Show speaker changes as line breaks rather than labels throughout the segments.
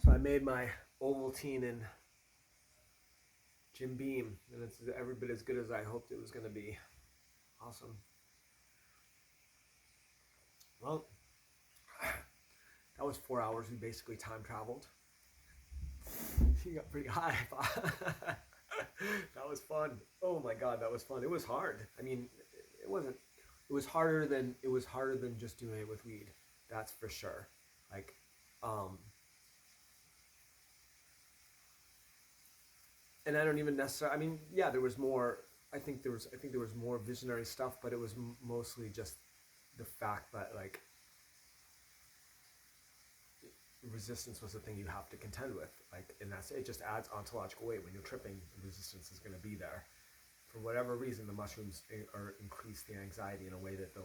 So I made my Ovaltine and Jim Beam, and it's every bit as good as I hoped it was going to be. Awesome. Well, that was 4 hours. We basically time traveled. She got pretty high. That was fun. Oh my god, that was fun. It was hard. I mean, it wasn't. It was harder than just doing it with weed. That's for sure. Like, um, and I don't even necessarily. I mean, yeah, there was more. I think there was more visionary stuff, but it was mostly just the fact that like resistance was the thing you have to contend with. Like, and that's it. Just adds ontological weight when you're tripping. Resistance is going to be there for whatever reason. The mushrooms are increase the anxiety in a way that the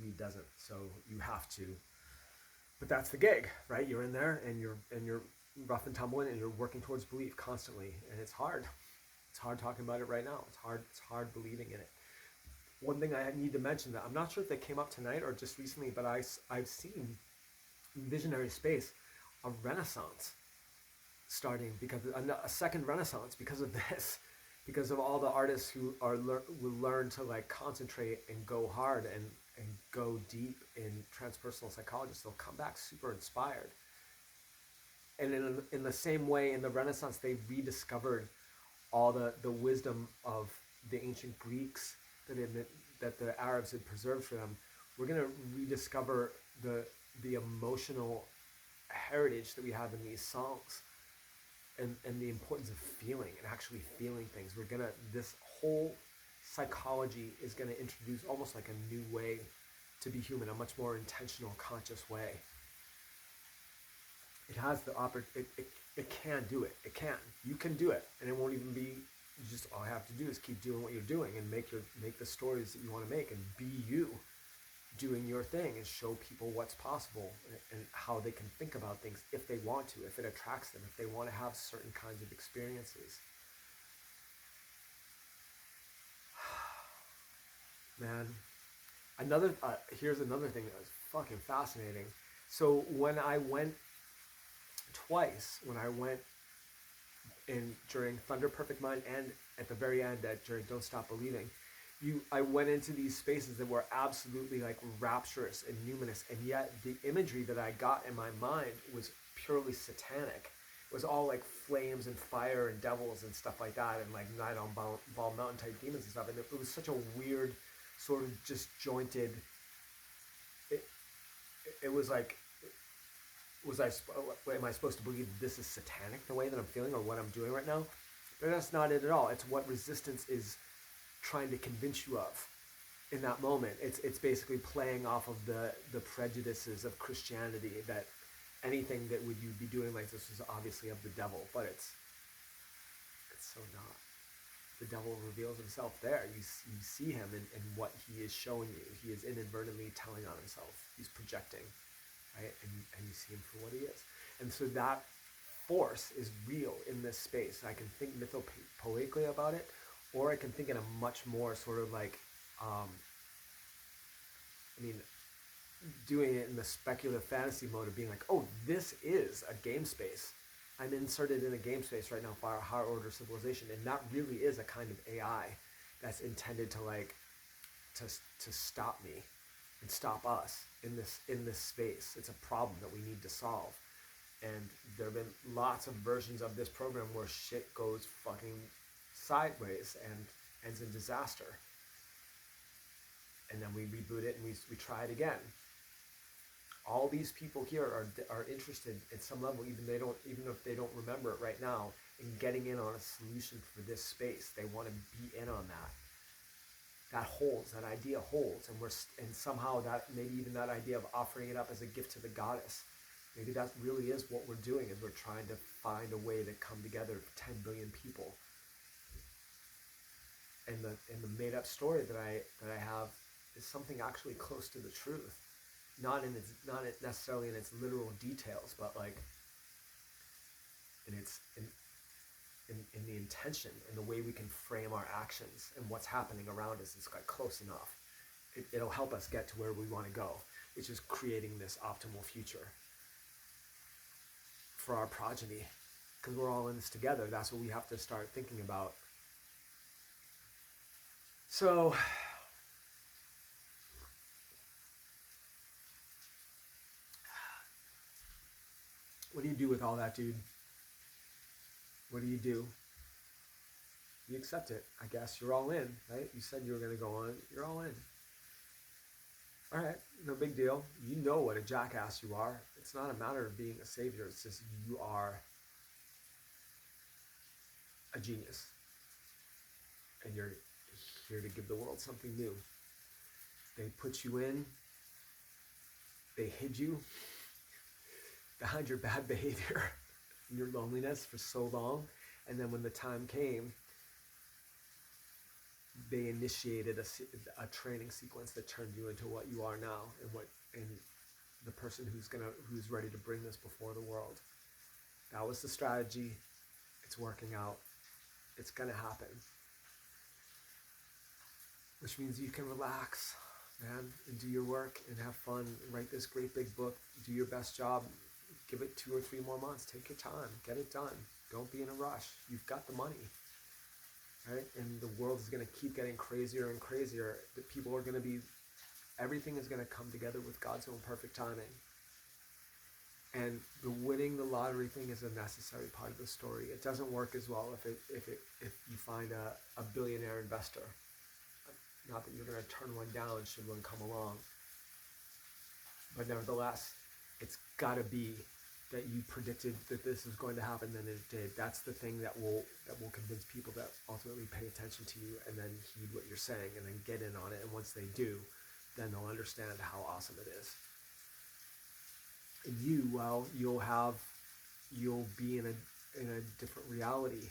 weed doesn't. So you have to. But that's the gig, right? You're in there and you're rough and tumbling and you're working towards belief constantly, and it's hard. It's hard talking about it right now. It's hard believing in it. One thing I need to mention that I'm not sure if they came up tonight or just recently, but I've seen in visionary space a renaissance starting because a second renaissance because of this, because of all the artists who will learn to like concentrate and go hard and go deep in transpersonal psychology. They'll come back super inspired, and in the same way in the Renaissance they rediscovered all the wisdom of the ancient Greeks that the Arabs had preserved for them. We're going to rediscover the emotional heritage that we have in these songs, and the importance of feeling and actually feeling things. This whole psychology is gonna introduce almost like a new way to be human, a much more intentional, conscious way. It has the it can do it. It can. You can do it, and it won't even be. Just all you have to do is keep doing what you're doing and make the stories that you want to make and be you, doing your thing and show people what's possible and how they can think about things if they want to, if it attracts them, if they want to have certain kinds of experiences. Man, here's another thing that was fucking fascinating. So when I went twice, when I went in during Thunder Perfect Mind and at the very end during Don't Stop Believing, I went into these spaces that were absolutely like rapturous and numinous, and yet the imagery that I got in my mind was purely satanic. It was all like flames and fire and devils and stuff like that, and like Night on Ball Mountain type demons and stuff. And it was such a weird, sort of disjointed. It, it was like, am I supposed to believe this is satanic the way that I'm feeling or what I'm doing right now? But that's not it at all. It's what resistance is trying to convince you of in that moment. It's basically playing off of the prejudices of Christianity, that anything that would you be doing like this is obviously of the devil, but it's so not. The devil reveals himself there. You see him in what he is showing you. He is inadvertently telling on himself. He's projecting, right? And you see him for what he is. And so that force is real in this space. I can think mythopoetically about it, or I can think in a much more sort of like, I mean, doing it in the speculative fantasy mode of being like, oh, this is a game space. I'm inserted in a game space right now for our higher order civilization, and that really is a kind of AI that's intended to like to stop me and stop us in this space. It's a problem that we need to solve. And there have been lots of versions of this program where shit goes fucking sideways and ends in disaster. And then we reboot it and we try it again. All these people here are interested at some level, even if they don't remember it right now, in getting in on a solution for this space. They want to be in on that. That holds. That idea holds, and somehow that maybe even that idea of offering it up as a gift to the goddess. Maybe that really is what we're doing, is we're trying to find a way to come together, 10 billion people. And the made up story that I have is something actually close to the truth. Not necessarily in its literal details, but like in the intention and the way we can frame our actions and what's happening around us is like close enough. It'll help us get to where we want to go, which is creating this optimal future for our progeny, because we're all in this together. That's what we have to start thinking about. So what do you do with all that, dude? What do? You accept it, I guess. You're all in, right? You said you were going to go on. You're all in. All right, no big deal. You know what a jackass you are. It's not a matter of being a savior. It's just you are a genius. And you're here to give the world something new. They put you in. They hid you behind your bad behavior and your loneliness for so long. And then when the time came, they initiated a training sequence that turned you into what you are now, and the person who's ready to bring this before the world. That was the strategy. It's working out. It's gonna happen. Which means you can relax, man, and do your work and have fun. Write this great big book. Do your best job. Give it 2 or 3 more months. Take your time. Get it done. Don't be in a rush. You've got the money. Right? And the world is going to keep getting crazier and crazier. The people are going to be, everything is going to come together with God's own perfect timing. And the winning the lottery thing is a necessary part of the story. It doesn't work as well if you find a billionaire investor. Not that you're going to turn one down should one come along. But nevertheless, it's got to be that you predicted that this is going to happen, then it did. That's the thing that will convince people that ultimately pay attention to you and then heed what you're saying and then get in on it. And once they do, then they'll understand how awesome it is. And you, well, you'll be in a different reality,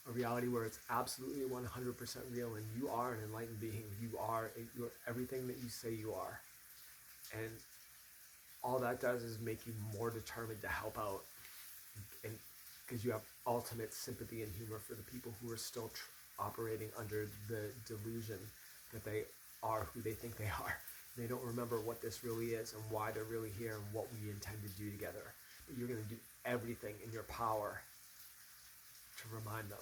a reality where it's absolutely 100% real, and you are an enlightened being. You're everything that you say you are, and all that does is make you more determined to help out, and because you have ultimate sympathy and humor for the people who are still operating under the delusion that they are who they think they are. They don't remember what this really is and why they're really here and what we intend to do together. But you're going to do everything in your power to remind them.